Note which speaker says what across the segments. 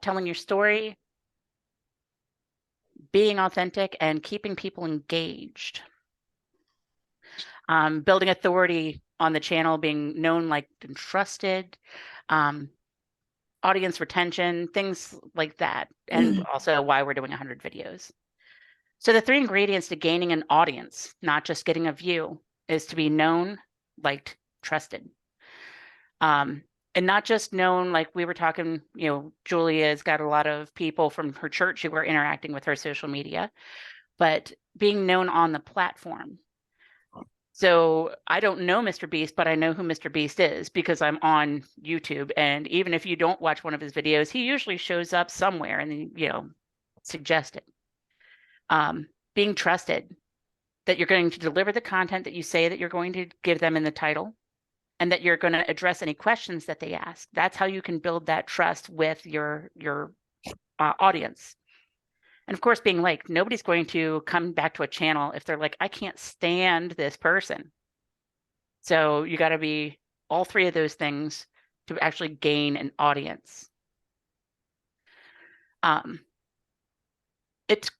Speaker 1: telling your story, being authentic, and keeping people engaged. Building authority on the channel, being known, liked, and trusted, audience retention, things like that, and also why we're doing 100 videos. So the 3 ingredients to gaining an audience, not just getting a view, is to be known, liked, trusted. And not just known, like we were talking, Julia's got a lot of people from her church who are interacting with her social media, but being known on the platform. So I don't know Mr. Beast, but I know who Mr. Beast is because I'm on YouTube. And even if you don't watch one of his videos, he usually shows up somewhere and then, suggest it. Being trusted, that you're going to deliver the content that you say that you're going to give them in the title, and that you're going to address any questions that they ask. That's how you can build that trust with your audience. And of course, being liked. Nobody's going to come back to a channel if they're like, I can't stand this person. So you got to be all 3 of those things to actually gain an audience. It's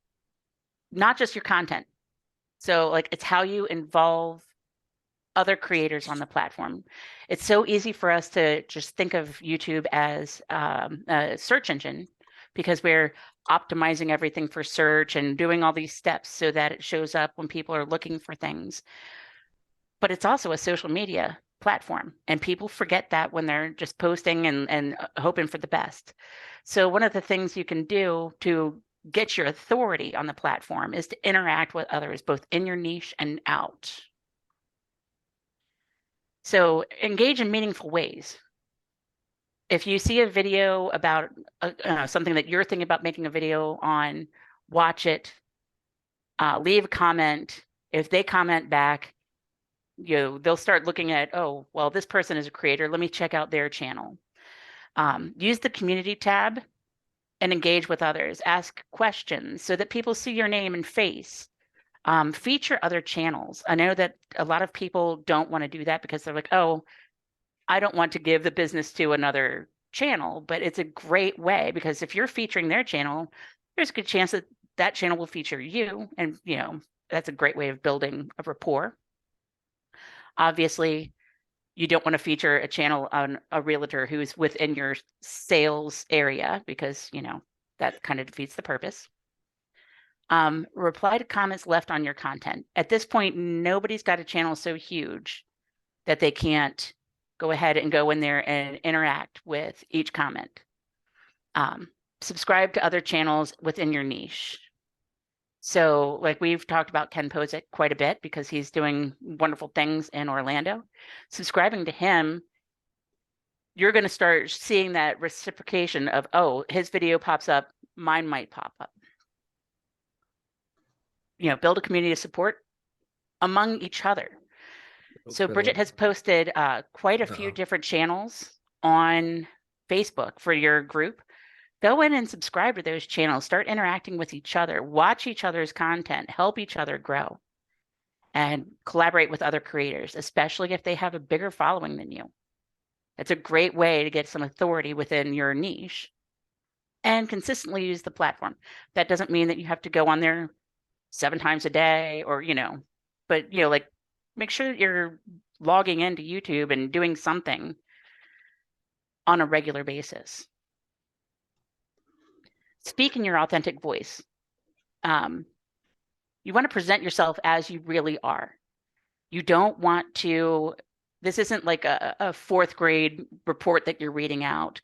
Speaker 1: not just your content. So like it's how you involve other creators on the platform. It's so easy for us to just think of YouTube as a search engine because we're optimizing everything for search and doing all these steps so that it shows up when people are looking for things. But it's also a social media platform, and people forget that when they're just posting and hoping for the best. So one of the things you can do to get your authority on the platform is to interact with others, both in your niche and out. So engage in meaningful ways. If you see a video about something that you're thinking about making a video on, watch it, leave a comment. If they comment back, they'll start looking at, oh, well, this person is a creator. Let me check out their channel. Use the community tab and engage with others. Ask questions so that people see your name and face. Feature other channels. I know that a lot of people don't want to do that because they're like, oh, I don't want to give the business to another channel, but it's a great way because if you're featuring their channel, there's a good chance that that channel will feature you. And, that's a great way of building a rapport. Obviously, you don't want to feature a channel on a realtor who's within your sales area because, that kind of defeats the purpose. Reply to comments left on your content. At this point, nobody's got a channel so huge that they can't go ahead and go in there and interact with each comment. Subscribe to other channels within your niche. So like we've talked about Ken Posick quite a bit because he's doing wonderful things in Orlando. Subscribing to him, you're going to start seeing that reciprocation of, oh, his video pops up, mine might pop up. Build a community of support among each other. So Bridget has posted quite a few different channels on Facebook for your group. Go in and subscribe to those channels. Start interacting with each other. Watch each other's content. Help each other grow. And collaborate with other creators, especially if they have a bigger following than you. It's a great way to get some authority within your niche and consistently use the platform. That doesn't mean that you have to go on there 7 times a day or, but, like make sure that you're logging into YouTube and doing something on a regular basis. Speak in your authentic voice. You want to present yourself as you really are. You don't want to, this isn't like a 4th grade report that you're reading out.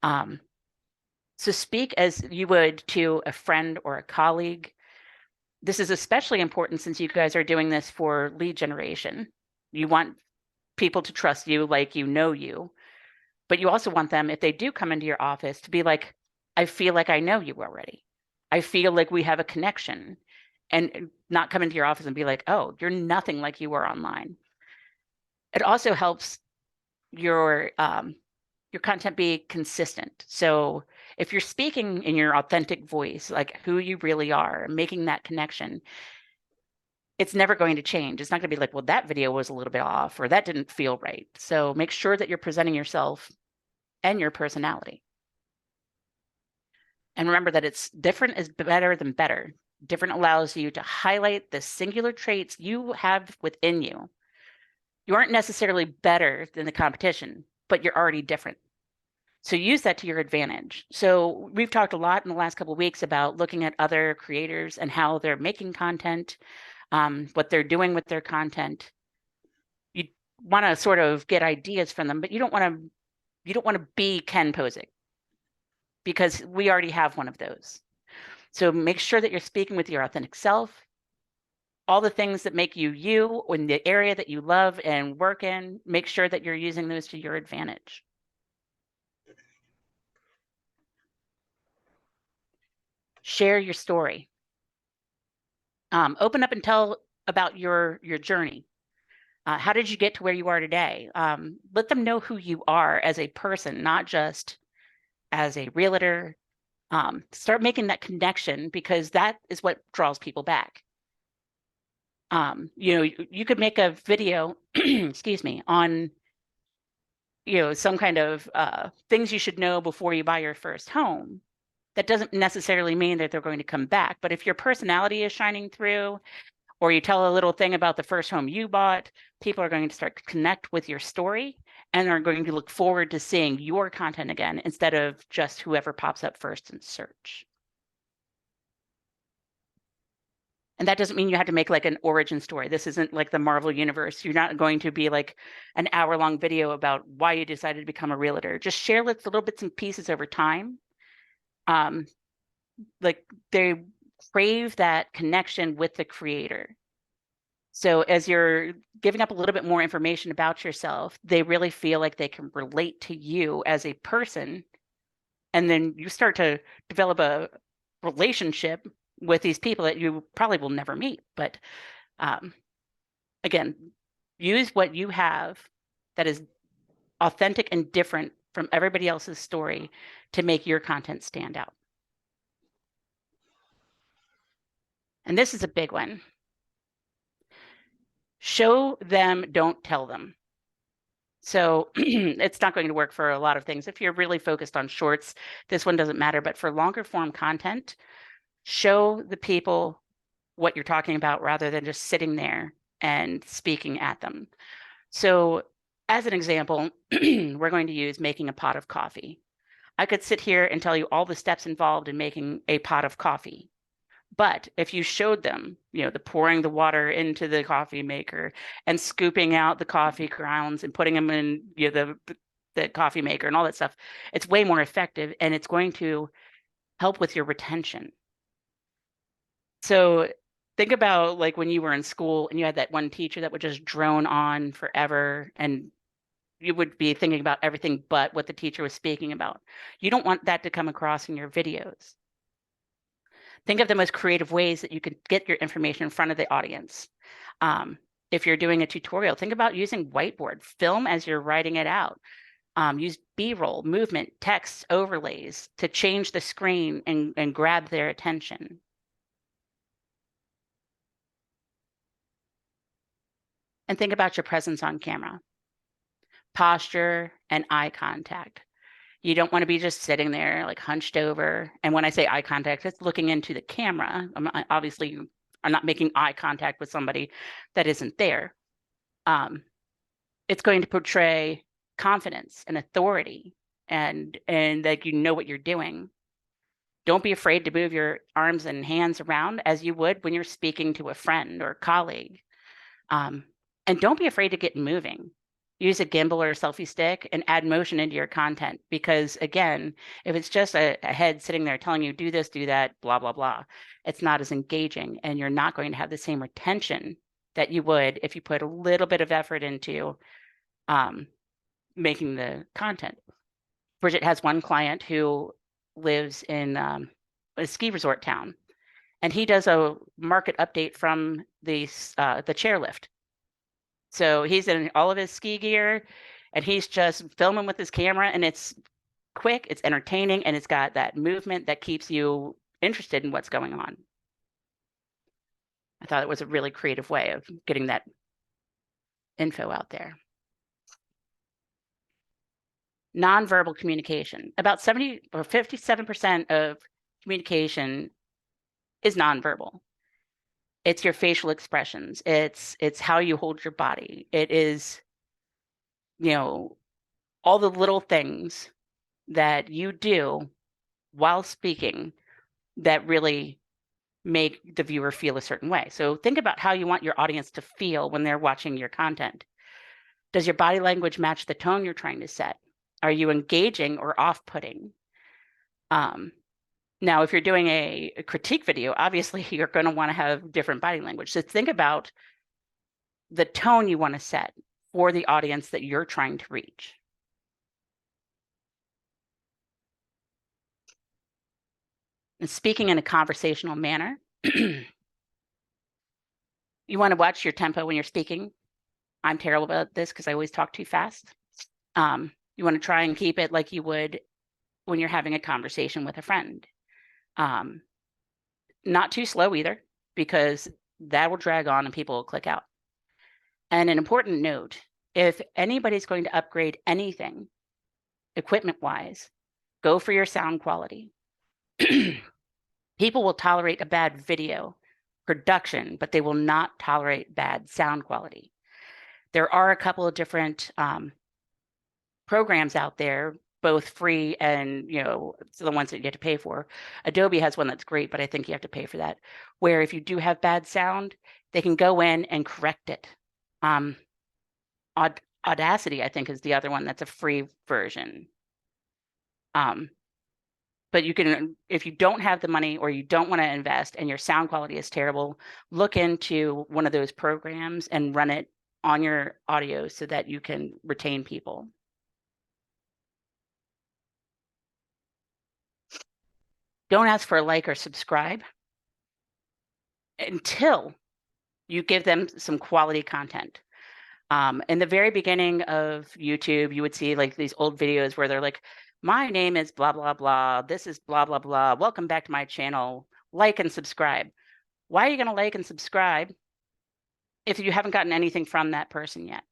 Speaker 1: So speak as you would to a friend or a colleague. This is especially important since you guys are doing this for lead generation. You want people to trust you like you know you, but you also want them, if they do come into your office, to be like, I feel like I know you already. I feel like we have a connection, and not come into your office and be like, oh, you're nothing like you were online. It also helps your content be consistent. So if you're speaking in your authentic voice, like who you really are, making that connection, it's never going to change. It's not going to be like, well, that video was a little bit off or that didn't feel right. So make sure that you're presenting yourself and your personality. And remember that it's different is better than better. Different allows you to highlight the singular traits you have within you. You aren't necessarily better than the competition, but you're already different. So use that to your advantage. So we've talked a lot in the last couple of weeks about looking at other creators and how they're making content, what they're doing with their content. You want to sort of get ideas from them, but you don't want to be Ken Posick, because we already have one of those. So make sure that you're speaking with your authentic self, all the things that make you you in the area that you love and work in. Make sure that you're using those to your advantage. Share your story. Open up and tell about your journey. How did you get to where you are today? Let them know who you are as a person, not just as a realtor. Start making that connection, because that is what draws people back. You could make a video, excuse me, on some kind of things you should know before you buy your first home. That doesn't necessarily mean that they're going to come back. But if your personality is shining through, or you tell a little thing about the first home you bought, people are going to start to connect with your story and are going to look forward to seeing your content again, instead of just whoever pops up first in search. And that doesn't mean you have to make like an origin story. This isn't like the Marvel universe. You're not going to be like an hour-long video about why you decided to become a realtor. Just share little bits and pieces over time. Like they crave that connection with the creator. So as you're giving up a little bit more information about yourself, they really feel like they can relate to you as a person. And then you start to develop a relationship with these people that you probably will never meet. But again, use what you have that is authentic and different from everybody else's story to make your content stand out. And this is a big one. Show them, don't tell them. So it's not going to work for a lot of things. If you're really focused on shorts, this one doesn't matter. But for longer form content, show the people what you're talking about rather than just sitting there and speaking at them. So as an example, we're going to use making a pot of coffee. I could sit here and tell you all the steps involved in making a pot of coffee. But if you showed them, the pouring the water into the coffee maker and scooping out the coffee grounds and putting them in the coffee maker and all that stuff, it's way more effective, and it's going to help with your retention. So think about like when you were in school and you had that one teacher that would just drone on forever, and you would be thinking about everything but what the teacher was speaking about. You don't want that to come across in your videos. Think of them as creative ways that you could get your information in front of the audience. If you're doing a tutorial, think about using whiteboard, film as you're writing it out. Use B-roll, movement, text, overlays to change the screen and grab their attention. And think about your presence on camera, posture and eye contact. You don't want to be just sitting there like hunched over. And when I say eye contact, it's looking into the camera. Obviously, you are not making eye contact with somebody that isn't there. It's going to portray confidence and authority, and like what you're doing. Don't be afraid to move your arms and hands around as you would when you're speaking to a friend or a colleague. And don't be afraid to get moving. Use a gimbal or a selfie stick and add motion into your content, because again, if it's just a head sitting there telling you do this, do that, blah, blah, blah, it's not as engaging, and you're not going to have the same retention that you would if you put a little bit of effort into making the content. Bridget has one client who lives in a ski resort town, and he does a market update from the chairlift. So he's in all of his ski gear and he's just filming with his camera, and it's quick, it's entertaining, and it's got that movement that keeps you interested in what's going on. I thought it was a really creative way of getting that info out there. Nonverbal communication. About 70 or 57% of communication is nonverbal. It's your facial expressions. It's how you hold your body. It is, all the little things that you do while speaking that really make the viewer feel a certain way. So think about how you want your audience to feel when they're watching your content. Does your body language match the tone you're trying to set? Are you engaging or off-putting? Now, if you're doing a critique video, obviously you're going to want to have different body language. So think about the tone you want to set for the audience that you're trying to reach. And speaking in a conversational manner, you want to watch your tempo when you're speaking. I'm terrible about this because I always talk too fast. You want to try and keep it like you would when you're having a conversation with a friend. Not too slow either, because that will drag on and people will click out. And an important note, if anybody's going to upgrade anything equipment-wise, go for your sound quality. People will tolerate a bad video production, but they will not tolerate bad sound quality. There are a couple of different programs out there, both free and, the ones that you have to pay for. Adobe has one that's great, but I think you have to pay for that, where if you do have bad sound, they can go in and correct it. Audacity, I think, is the other one that's a free version. But you can, if you don't have the money or you don't want to invest and your sound quality is terrible, look into one of those programs and run it on your audio so that you can retain people. Don't ask for a like or subscribe until you give them some quality content. In the very beginning of YouTube, you would see like these old videos where they're like, my name is blah, blah, blah. This is blah, blah, blah. Welcome back to my channel. Like and subscribe. Why are you going to like and subscribe if you haven't gotten anything from that person yet?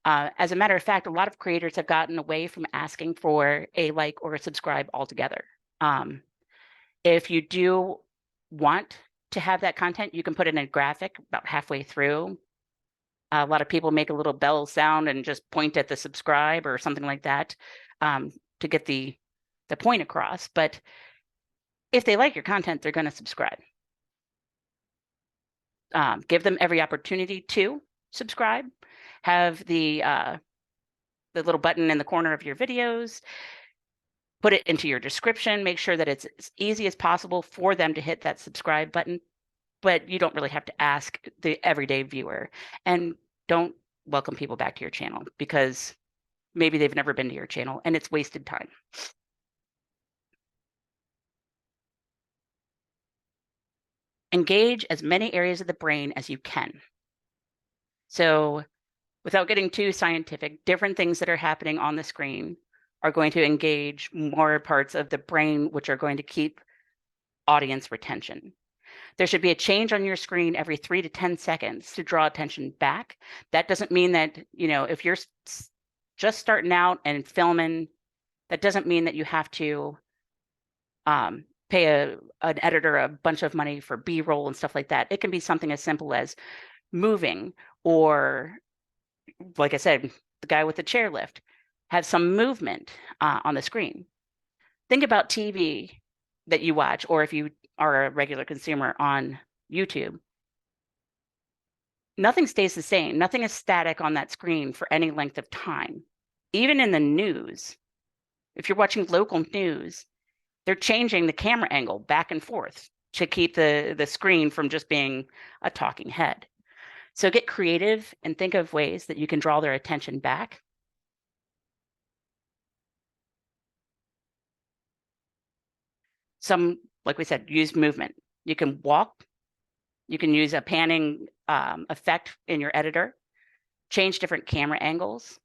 Speaker 1: As a matter of fact, a lot of creators have gotten away from asking for a like or a subscribe altogether. If you do want to have that content, you can put in a graphic about halfway through. A lot of people make a little bell sound and just point at the subscribe or something like that to get the point across. But if they like your content, they're going to subscribe. Give them every opportunity to subscribe. Have the little button in the corner of your videos. Put it into your description. Make sure that it's as easy as possible for them to hit that subscribe button. But you don't really have to ask the everyday viewer. And don't welcome people back to your channel because maybe they've never been to your channel and it's wasted time. Engage as many areas of the brain as you can. So without getting too scientific, different things that are happening on the screen are going to engage more parts of the brain, which are going to keep audience retention. There should be a change on your screen every 3 to 10 seconds to draw attention back. That doesn't mean that, if you're just starting out and filming, that doesn't mean that you have to pay an editor a bunch of money for B-roll and stuff like that. It can be something as simple as moving, or like I said, the guy with the chairlift, have some movement on the screen. Think about TV that you watch, or if you are a regular consumer on YouTube. Nothing stays the same. Nothing is static on that screen for any length of time. Even in the news, if you're watching local news, they're changing the camera angle back and forth to keep the screen from just being a talking head. So get creative and think of ways that you can draw their attention back. Some, like we said, use movement. You can walk. You can use a panning effect in your editor, change different camera angles,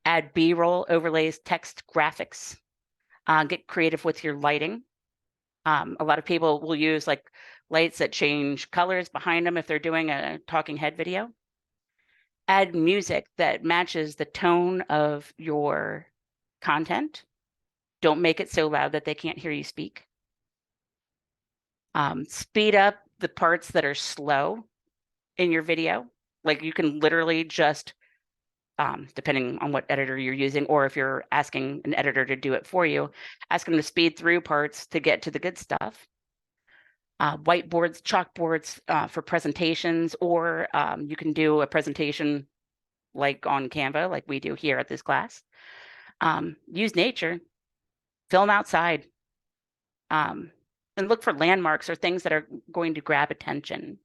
Speaker 1: add B-roll, overlays, text, graphics, get creative with your lighting. A lot of people will use like lights that change colors behind them if they're doing a talking head video. Add music that matches the tone of your content. Don't make it so loud that they can't hear you speak. Speed up the parts that are slow in your video. Like you can literally just, depending on what editor you're using, or if you're asking an editor to do it for you, ask them to speed through parts to get to the good stuff. Whiteboards, chalkboards for presentations, or you can do a presentation like on Canva, like we do here at this class. Use nature, film outside, and look for landmarks or things that are going to grab attention.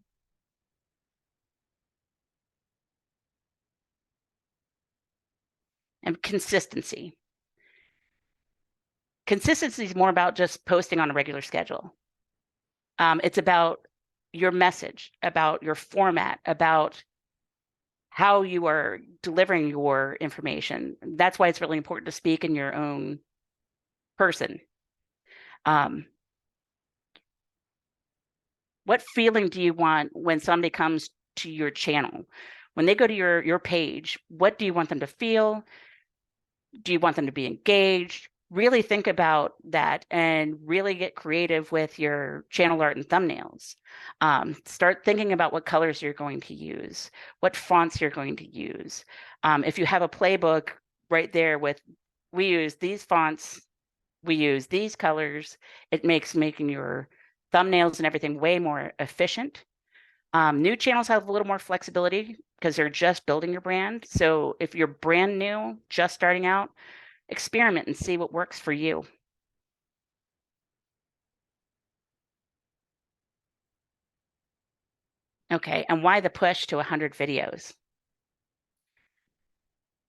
Speaker 1: And consistency. Consistency is more about just posting on a regular schedule. It's about your message, about your format, about how you are delivering your information. That's why it's really important to speak in your own person. What feeling do you want when somebody comes to your channel? When they go to your page, what do you want them to feel? Do you want them to be engaged? Really think about that and really get creative with your channel art and thumbnails. Start thinking about what colors you're going to use, what fonts you're going to use. If you have a playbook right there with, we use these fonts, we use these colors, it makes making your thumbnails and everything way more efficient. New channels have a little more flexibility because they're just building your brand. So if you're brand new, just starting out, experiment and see what works for you. Okay, and why the push to 100 videos?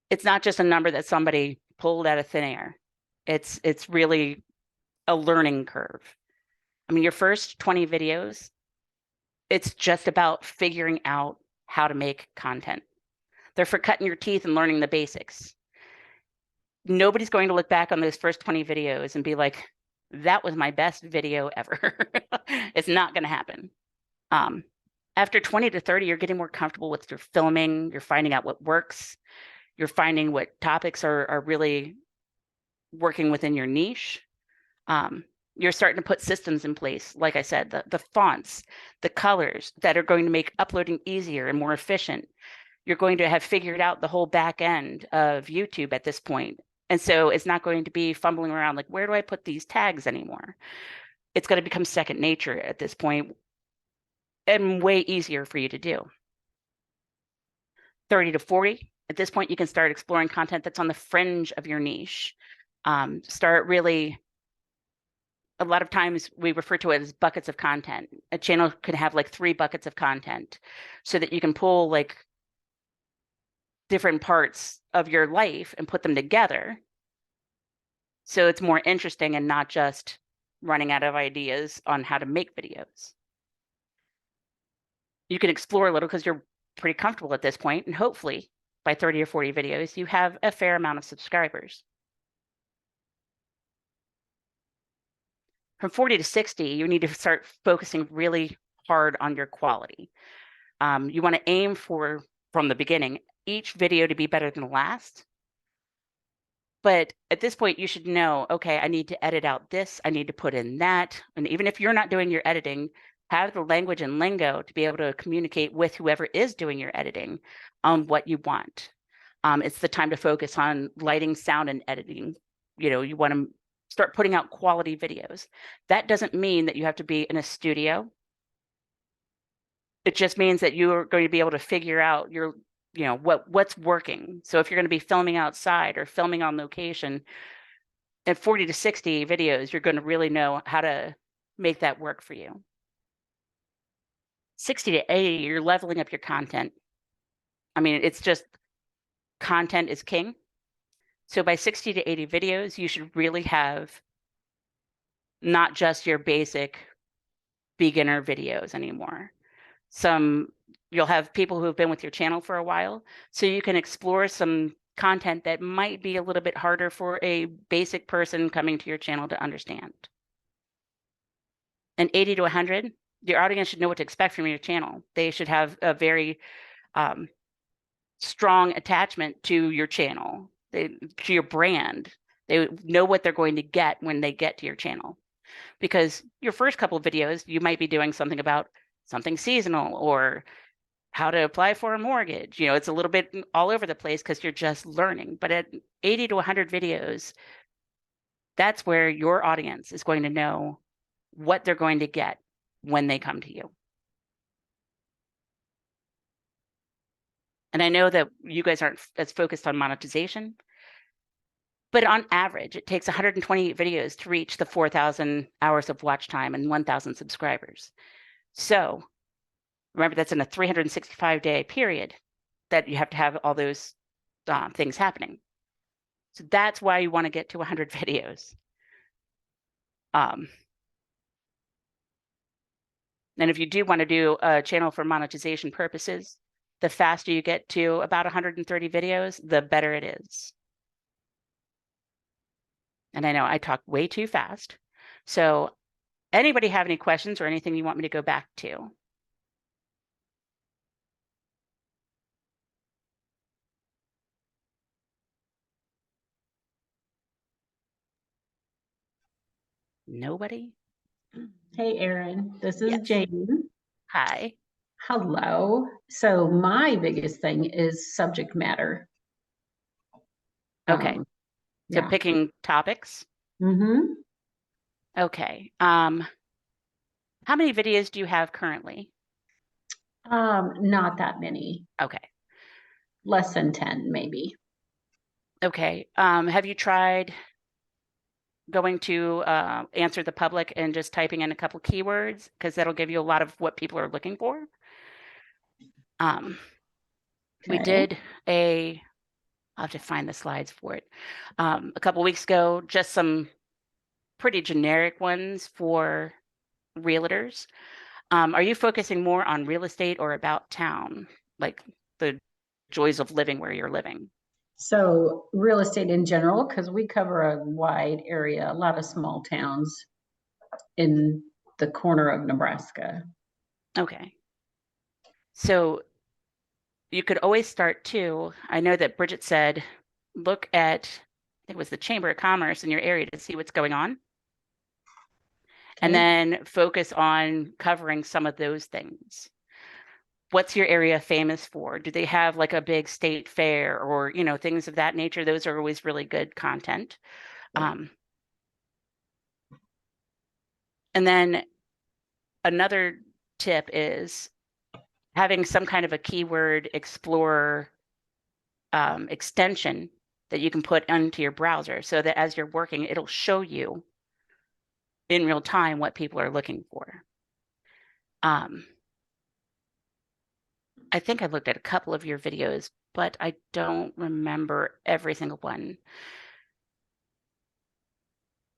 Speaker 1: It's not just a number that somebody pulled out of thin air. It's really a learning curve. I mean, your first 20 videos, it's just about figuring out how to make content. They're for cutting your teeth and learning the basics. Nobody's going to look back on those first 20 videos and be like, that was my best video ever. It's not going to happen. After 20 to 30, you're getting more comfortable with your filming. You're finding out what works. You're finding what topics are really working within your niche. You're starting to put systems in place. Like I said, the fonts, the colors that are going to make uploading easier and more efficient. You're going to have figured out the whole back end of YouTube at this point. And so it's not going to be fumbling around like, where do I put these tags anymore? It's going to become second nature at this point and way easier for you to do. 30 to 40, at this point, you can start exploring content that's on the fringe of your niche. Start really, a lot of times we refer to it as buckets of content. A channel could have like 3 buckets of content so that you can pull like different parts of your life and put them together. So it's more interesting and not just running out of ideas on how to make videos. You can explore a little because you're pretty comfortable at this point, and hopefully by 30 or 40 videos, you have a fair amount of subscribers. From 40 to 60, you need to start focusing really hard on your quality. You want to aim for, from the beginning, each video to be better than the last. But at this point, you should know, okay, I need to edit out this, I need to put in that. And even if you're not doing your editing, have the language and lingo to be able to communicate with whoever is doing your editing on what you want. It's the time to focus on lighting, sound, and editing. You know, you want to start putting out quality videos. That doesn't mean that you have to be in a studio. It just means that you're going to be able to figure out your, you know, what's working. So if you're going to be filming outside or filming on location, at 40 to 60 videos, you're going to really know how to make that work for you. 60 to 80, you're leveling up your content. I mean, it's just content is king. So by 60 to 80 videos, you should really have not just your basic beginner videos anymore. You'll have people who have been with your channel for a while, so you can explore some content that might be a little bit harder for a basic person coming to your channel to understand. And 80 to 100, your audience should know what to expect from your channel. They should have a very strong attachment to your channel, to your brand. They know what they're going to get when they get to your channel. because your first couple of videos, you might be doing something about something seasonal or how to apply for a mortgage. You know, it's a little bit all over the place because you're just learning. But at 80 to 100 videos, that's where your audience is going to know what they're going to get when they come to you. And I know that you guys aren't as focused on monetization, but on average, it takes 128 videos to reach the 4,000 hours of watch time and 1,000 subscribers. So remember, that's in a 365-day period that you have to have all those things happening. So that's why you want to get to 100 videos. And if you do want to do a channel for monetization purposes, the faster you get to about 130 videos, the better it is. And I know I talk way too fast. So anybody have any questions or anything you want me to go back to? Nobody?
Speaker 2: Hey, Erin, this is
Speaker 1: Yes.
Speaker 2: Jane.
Speaker 1: Hi.
Speaker 2: Hello. So my biggest thing is subject matter.
Speaker 1: Okay. So
Speaker 2: Yeah.
Speaker 1: picking topics.
Speaker 2: Mm-hmm.
Speaker 1: Okay. How many videos do you have currently?
Speaker 2: Not that many.
Speaker 1: Okay.
Speaker 2: Less than 10, maybe.
Speaker 1: Okay. Have you tried going to answer the public and just typing in a couple keywords? Because that'll give you a lot of what people are looking for. We
Speaker 2: Okay.
Speaker 1: did I'll have to find the slides for it. A couple weeks ago, just some pretty generic ones for realtors. Are you focusing more on real estate or about town, like the joys of living where you're living?
Speaker 2: So real estate in general, because we cover a wide area, a lot of small towns in the corner of Nebraska.
Speaker 1: Okay. So you could always start too. I know that Bridget said, look at, I think it was the Chamber of Commerce in your area to see what's going on. And
Speaker 2: Okay.
Speaker 1: then focus on covering some of those things. What's your area famous for? Do they have like a big state fair or, you know, things of that nature? Those are always really good content. And then another tip is having some kind of a keyword explorer extension that you can put into your browser so that as you're working, it'll show you in real time what people are looking for. I think I looked at a couple of your videos, but I don't remember every single one.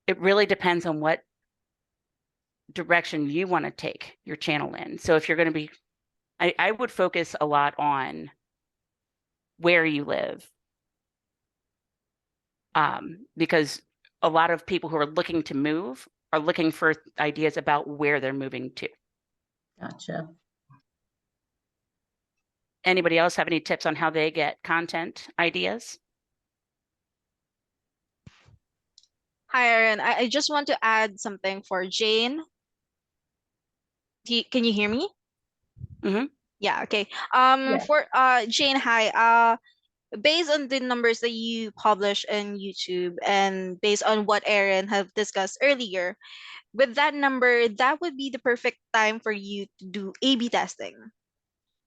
Speaker 1: It really depends on what direction you want to take your channel in. So if you're going to be, I would focus a lot on where you live, because a lot of people who are looking to move are looking for ideas about where they're moving to.
Speaker 2: Gotcha.
Speaker 1: Anybody else have any tips on how they get content ideas?
Speaker 3: Hi, Erin. I just want to add something for Jane. Can you hear me?
Speaker 1: Mm-hmm.
Speaker 3: Yeah, okay.
Speaker 2: Yeah.
Speaker 3: For Jane, hi. Based on the numbers that you publish in YouTube and based on what Erin have discussed earlier, with that number, that would be the perfect time for you to do A/B testing.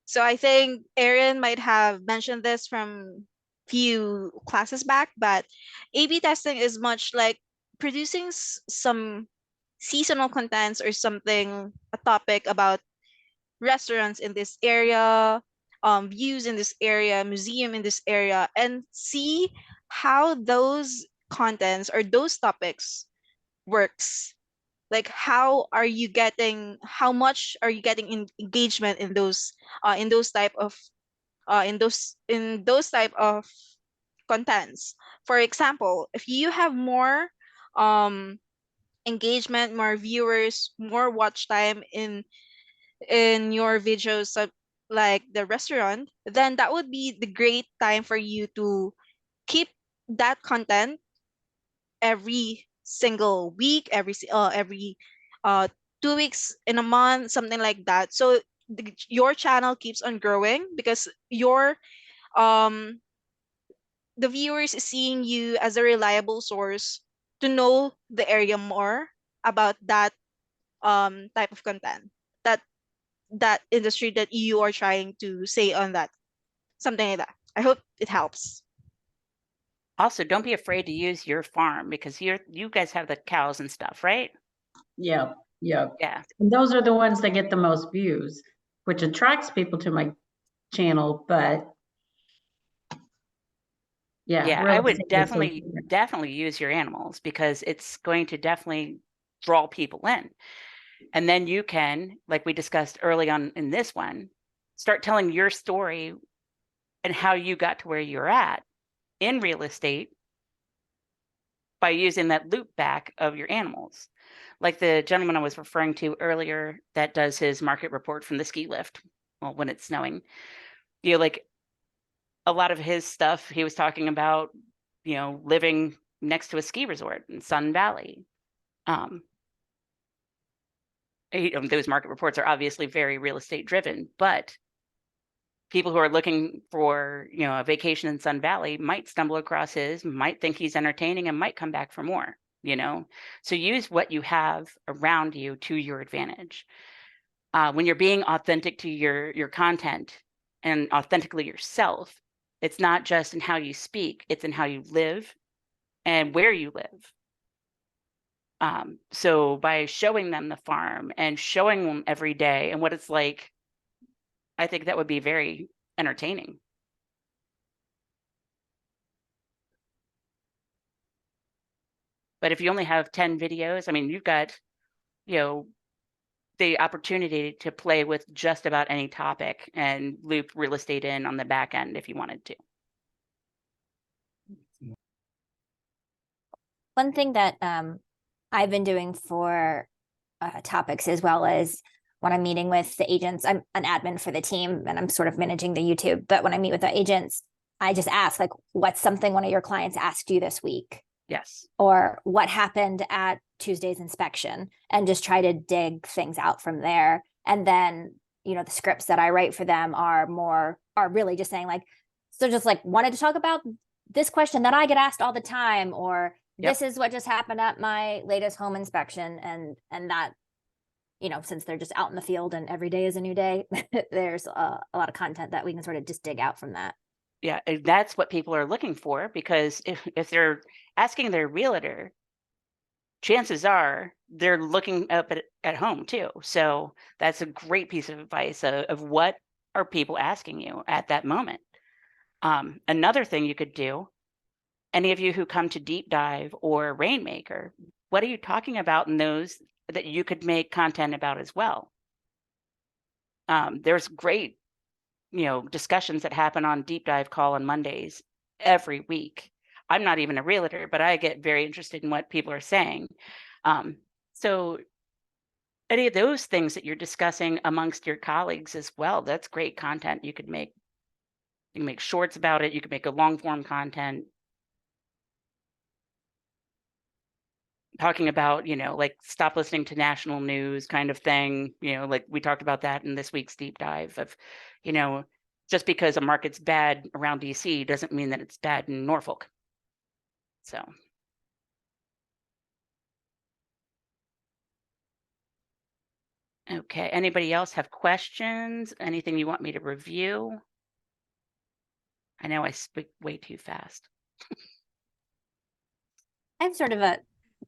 Speaker 3: So I think Erin might have mentioned this from few classes back, but A/B testing is much like producing some seasonal contents or something, a topic about restaurants in this area, views in this area, museum in this area, and see how those contents or those topics works. Like how much are you getting engagement in those type of in those type of contents. For example, if you have more um engagement, more viewers, more watch time in your videos, like the restaurant, then that would be the great time for you to keep that content every single week, every 2 weeks in a month, something like that. So your channel keeps on growing because your um the viewers is seeing you as a reliable source to know the area more about that type of content, that that industry that you are trying to say on that, something like that. I hope it helps.
Speaker 1: Also, don't be afraid to use your farm because you guys have the cows and stuff, right?
Speaker 2: Yep, yep.
Speaker 1: Yeah.
Speaker 2: And those are the ones that get the most views, which attracts people to my channel, but yeah,
Speaker 1: Yeah, I
Speaker 2: real
Speaker 1: would
Speaker 2: estate is so different.
Speaker 1: definitely use your animals because it's going to definitely draw people in. And then you can, like we discussed early on in this one, start telling your story and how you got to where you're at in real estate by using that loop back of your animals. Like the gentleman I was referring to earlier that does his market report from the ski lift, well, when it's snowing, like a lot of his stuff, he was talking about, living next to a ski resort in Sun Valley. Those market reports are obviously very real estate driven, but people who are looking for, a vacation in Sun Valley might stumble across his, might think he's entertaining, and might come back for more, So use what you have around you to your advantage. When you're being authentic to your content and authentically yourself, it's not just in how you speak, it's in how you live and where you live. So by showing them the farm and showing them every day and what it's like, I think that would be very entertaining. But if you only have 10 videos, I mean, you've got, the opportunity to play with just about any topic and loop real estate in on the back end if you wanted to.
Speaker 4: One thing that I've been doing for topics as well as when I'm meeting with the agents, I'm an admin for the team and I'm sort of managing the YouTube. But when I meet with the agents, I just ask, like, what's something one of your clients asked you this week?
Speaker 1: Yes.
Speaker 4: Or what happened at Tuesday's inspection, and just try to dig things out from there. And then, the scripts that I write for them are really just saying, like, so just like wanted to talk about this question that I get asked all the time, or this is what just happened at my latest home inspection. And that, since they're just out in the field and every day is a new day, there's a lot of content that we can sort of just dig out from that.
Speaker 1: Yeah, and that's what people are looking for, because if they're asking their realtor, chances are they're looking up at home too. So that's a great piece of advice of what are people asking you at that moment. Another thing you could do, any of you who come to Deep Dive or Rainmaker, what are you talking about in those that you could make content about as well? There's great, discussions that happen on Deep Dive call on Mondays every week. I'm not even a realtor, but I get very interested in what people are saying. So any of those things that you're discussing amongst your colleagues as well, that's great content you could make. You can make shorts about it. You can make a long form content talking about, like stop listening to national news kind of thing. Like we talked about that in this week's Deep Dive of, just because a market's bad around DC doesn't mean that it's bad in Norfolk. So. Okay, anybody else have questions? Anything you want me to review? I know I speak way too fast.
Speaker 4: I have sort of a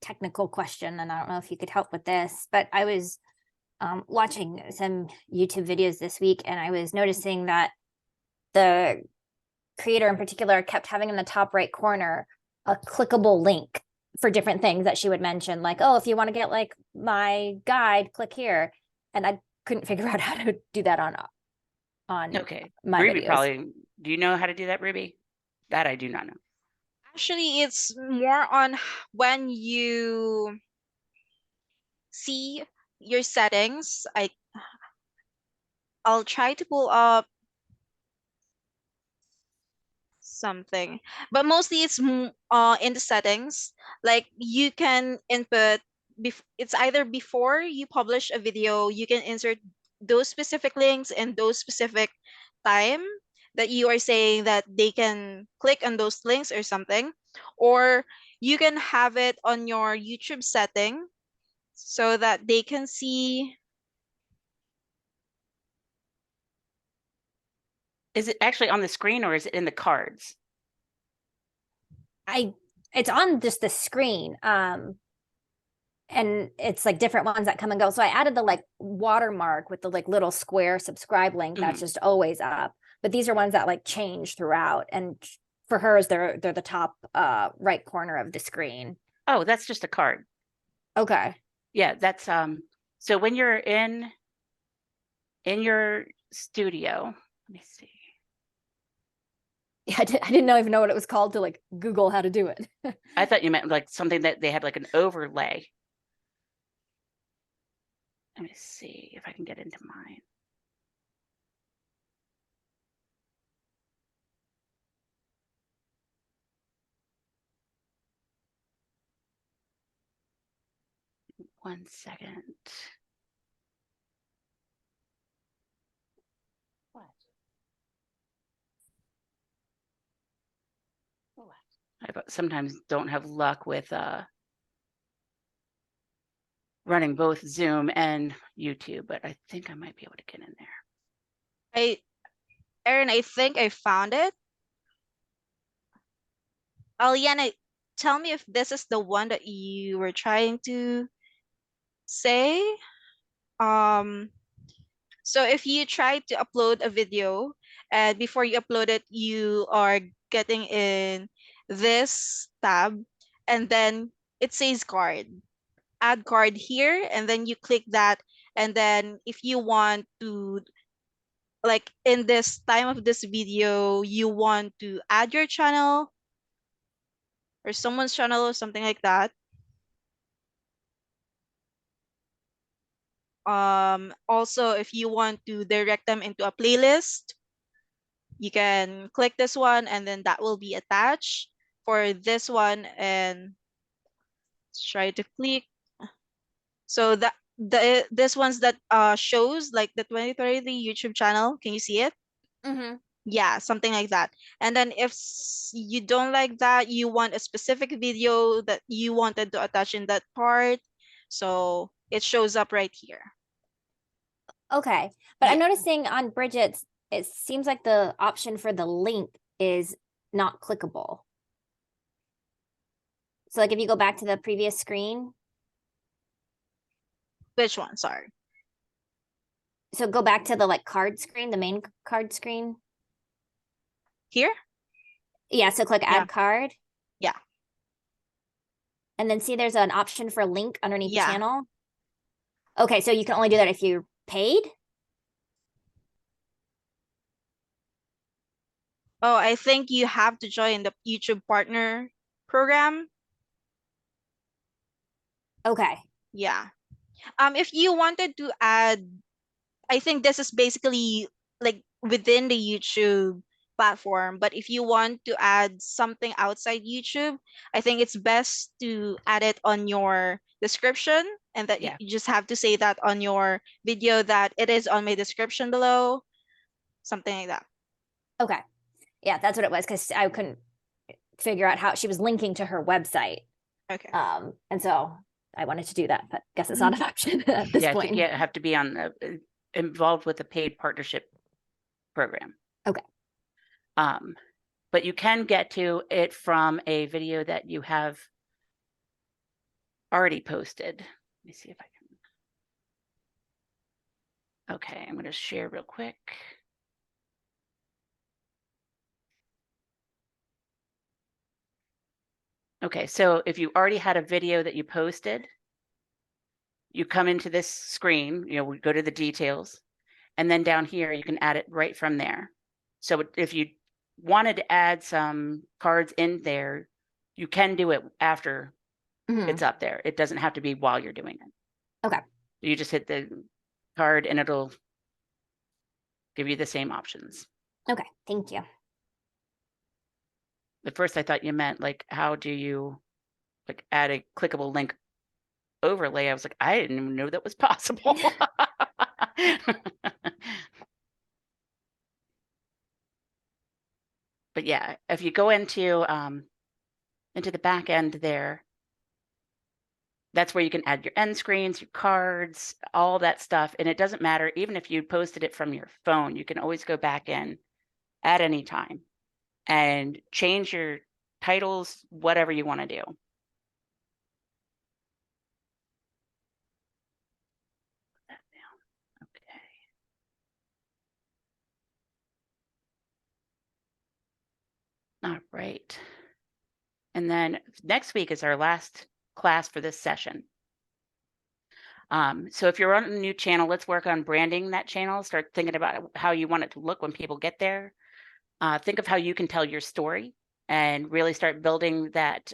Speaker 4: technical question, and I don't know if you could help with this, but I was watching some YouTube videos this week, and I was noticing that the creator in particular kept having in the top right corner a clickable link for different things that she would mention, like, oh, if you want to get like my guide, click here. And I couldn't figure out how to do that on
Speaker 1: Okay,
Speaker 4: my
Speaker 1: Ruby
Speaker 4: videos.
Speaker 1: probably, do you know how to do that, Ruby? That I do not know.
Speaker 3: Actually, it's more on when you see your settings. I'll try to pull up something, but mostly it's in the settings. Like you can input it's either before you publish a video, you can insert those specific links and those specific time that you are saying that they can click on those links or something, or you can have it on your YouTube setting so that they can see.
Speaker 1: Is it actually on the screen or is it in the cards?
Speaker 4: It's on just the screen. And it's like different ones that come and go. So I added the like watermark with the like little square subscribe link that's just always up. But these are ones that like change throughout. And for hers, they're the top right corner of the screen.
Speaker 1: Oh, that's just a card.
Speaker 4: Okay.
Speaker 1: Yeah, that's so when you're in your studio, let me see.
Speaker 4: Yeah, I didn't even know what it was called to like Google how to do it.
Speaker 1: I thought you meant like something that they had like an overlay. Let me see if I can get into mine. One second. What? I sometimes don't have luck with running both Zoom and YouTube, but I think I might be able to get in there.
Speaker 3: Erin, I think I found it. Aliana, tell me if this is the one that you were trying to say. So if you try to upload a video and before you upload it, you are getting in this tab and then it says card. Add card here, and then you click that, and then if you want to, like in this time of this video, you want to add your channel or someone's channel or something like that. Also, if you want to direct them into a playlist, you can click this one and then that will be attached for this one, and let's try to click. So that this one's that shows like the 2030 YouTube channel. Can you see it? Yeah, something like that. And then if you don't like that, you want a specific video that you wanted to attach in that part, so it shows up right here.
Speaker 4: Okay. But
Speaker 3: Yeah.
Speaker 4: I'm noticing on Bridget's, it seems like the option for the link is not clickable. So like if you go back to the previous screen.
Speaker 3: Which one? Sorry.
Speaker 4: So go back to the like card screen, the main card screen.
Speaker 3: Here?
Speaker 4: Yeah, so click
Speaker 3: Yeah.
Speaker 4: add card.
Speaker 3: Yeah.
Speaker 4: And then see there's an option for link underneath
Speaker 3: Yeah.
Speaker 4: the channel. Okay, so you can only do that if you're paid?
Speaker 3: Oh, I think you have to join the YouTube partner program.
Speaker 4: Okay.
Speaker 3: Yeah. If you wanted to add, I think this is basically like within the YouTube platform, but if you want to add something outside YouTube, I think it's best to add it on your description, and that
Speaker 1: Yeah.
Speaker 3: you just have to say that on your video that it is on my description below, something like that.
Speaker 4: Okay. Yeah, that's what it was because I couldn't figure out how she was linking to her website.
Speaker 3: Okay.
Speaker 4: And so I wanted to do that, but I guess it's not an option at this
Speaker 1: Yeah,
Speaker 4: point.
Speaker 1: I think you have to be on the involved with the paid partnership program.
Speaker 4: Okay.
Speaker 1: But you can get to it from a video that you have already posted. Let me see if I can. Okay, I'm going to share real quick. Okay, so if you already had a video that you posted, you come into this screen, we go to the details, and then down here, you can add it right from there. So if you wanted to add some cards in there, you can do it after it's up there. It doesn't have to be while you're doing it.
Speaker 4: Okay.
Speaker 1: You just hit the card and it'll give you the same options.
Speaker 4: Okay, thank you.
Speaker 1: At first I thought you meant like, how do you like add a clickable link overlay? I was like, I didn't even know that was possible. But yeah, if you go into the back end there, that's where you can add your end screens, your cards, all that stuff. And it doesn't matter, even if you posted it from your phone, you can always go back in at any time and change your titles, whatever you want to do. Okay. All right. And then next week is our last class for this session. So if you're on a new channel, let's work on branding that channel. Start thinking about how you want it to look when people get there. Think of how you can tell your story and really start building that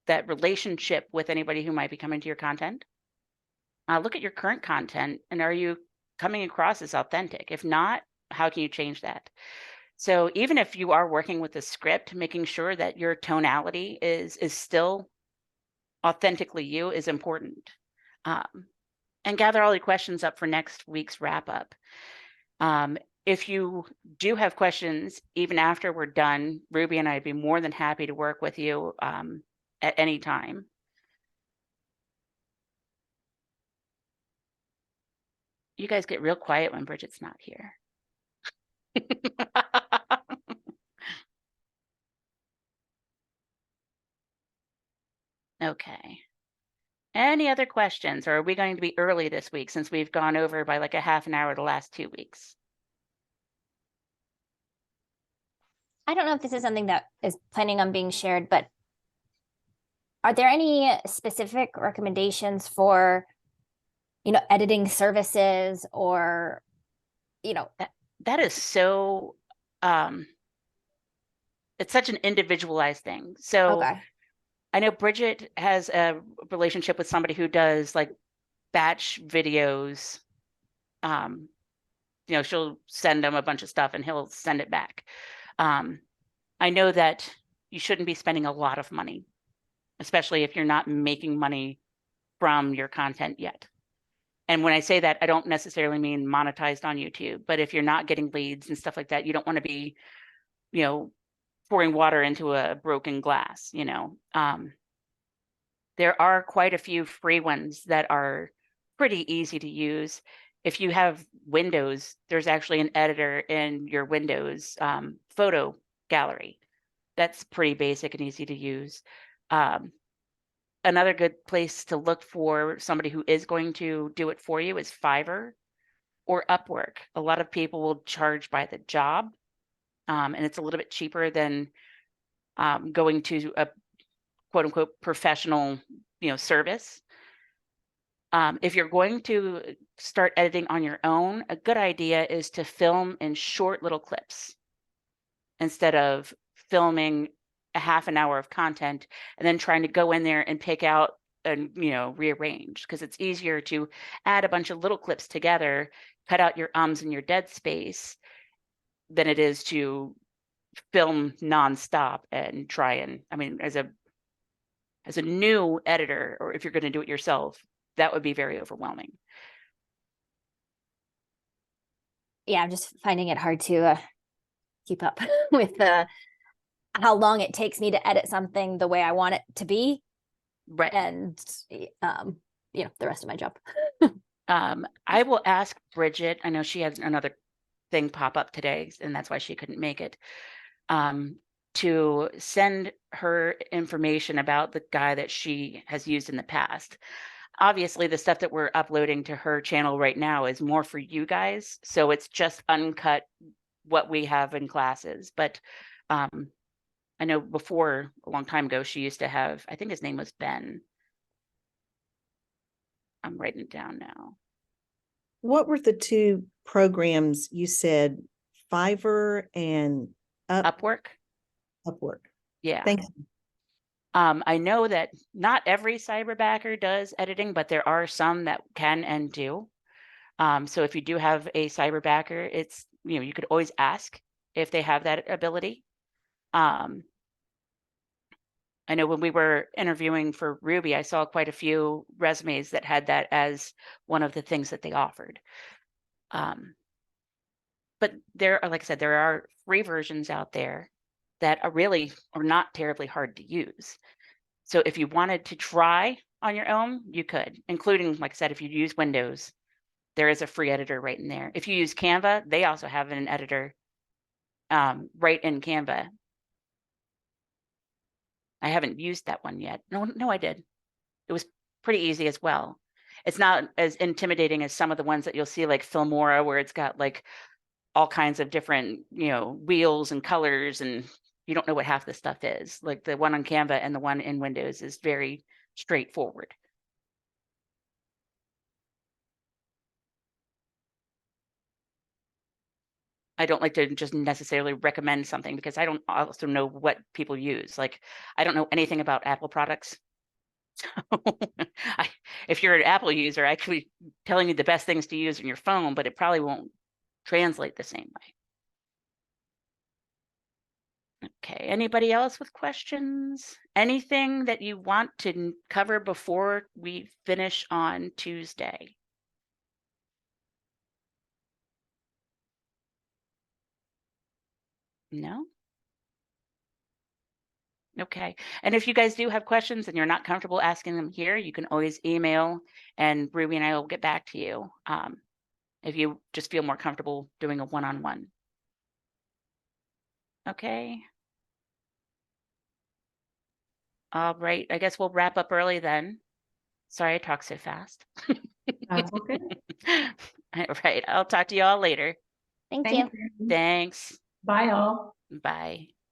Speaker 1: that relationship with anybody who might be coming to your content. Look at your current content and are you coming across as authentic? If not, how can you change that? So even if you are working with a script, making sure that your tonality is still authentically you is important. And gather all your questions up for next week's wrap up. If you do have questions, even after we're done, Ruby and I'd be more than happy to work with you at any time. You guys get real quiet when Bridget's not here. Okay. Any other questions, or are we going to be early this week since we've gone over by like a half an hour the last 2 weeks?
Speaker 4: I don't know if this is something that is planning on being shared, but are there any specific recommendations for, editing services or,
Speaker 1: That is so, it's such an individualized thing. So
Speaker 4: okay.
Speaker 1: I know Bridget has a relationship with somebody who does like batch videos. She'll send him a bunch of stuff and he'll send it back. I know that you shouldn't be spending a lot of money, especially if you're not making money from your content yet. And when I say that, I don't necessarily mean monetized on YouTube, but if you're not getting leads and stuff like that, you don't want to be, pouring water into a broken glass, There are quite a few free ones that are pretty easy to use. If you have Windows, there's actually an editor in your Windows photo gallery. That's pretty basic and easy to use. Another good place to look for somebody who is going to do it for you is Fiverr or Upwork. A lot of people will charge by the job, and it's a little bit cheaper than going to a quote unquote professional, service. If you're going to start editing on your own, a good idea is to film in short little clips instead of filming a half an hour of content and then trying to go in there and pick out and rearrange, because it's easier to add a bunch of little clips together, cut out your ums and your dead space, than it is to film nonstop and try and, as a new editor, or if you're going to do it yourself, that would be very overwhelming.
Speaker 4: Yeah, I'm just finding it hard to keep up with how long it takes me to edit something the way I want it to be.
Speaker 1: Right.
Speaker 4: And, the rest of my job.
Speaker 1: I will ask Bridget, I know she has another thing pop up today, and that's why she couldn't make it, to send her information about the guy that she has used in the past. Obviously, the stuff that we're uploading to her channel right now is more for you guys, so it's just uncut what we have in classes. But I know before, a long time ago, she used to have, I think his name was Ben. I'm writing it down now.
Speaker 5: What were the two programs you said? Fiverr and
Speaker 1: Upwork?
Speaker 5: Upwork.
Speaker 1: Yeah.
Speaker 5: Thank you.
Speaker 1: I know that not every cyberbacker does editing, but there are some that can and do. So if you do have a cyberbacker, it's, you could always ask if they have that ability. I know when we were interviewing for Ruby, I saw quite a few resumes that had that as one of the things that they offered. But there are, like I said, there are free versions out there that are not terribly hard to use. So if you wanted to try on your own, you could, including, like I said, if you use Windows, there is a free editor right in there. If you use Canva, they also have an editor right in Canva. I haven't used that one yet. No, I did. It was pretty easy as well. It's not as intimidating as some of the ones that you'll see like Filmora, where it's got like all kinds of different, wheels and colors, and you don't know what half the stuff is. Like the one on Canva and the one in Windows is very straightforward. I don't like to just necessarily recommend something because I don't also know what people use. Like, I don't know anything about Apple products. So if you're an Apple user, I could be telling you the best things to use on your phone, but it probably won't translate the same way. Okay, anybody else with questions? Anything that you want to cover before we finish on Tuesday? No? Okay. And if you guys do have questions and you're not comfortable asking them here, you can always email and Ruby and I will get back to you if you just feel more comfortable doing a one-on-one. Okay. All right. I guess we'll wrap up early then. Sorry I talk so fast.
Speaker 2: That's okay.
Speaker 1: All right. I'll talk to you all later.
Speaker 4: Thank you.
Speaker 2: Thank you.
Speaker 1: Thanks.
Speaker 2: Bye all.
Speaker 1: Bye.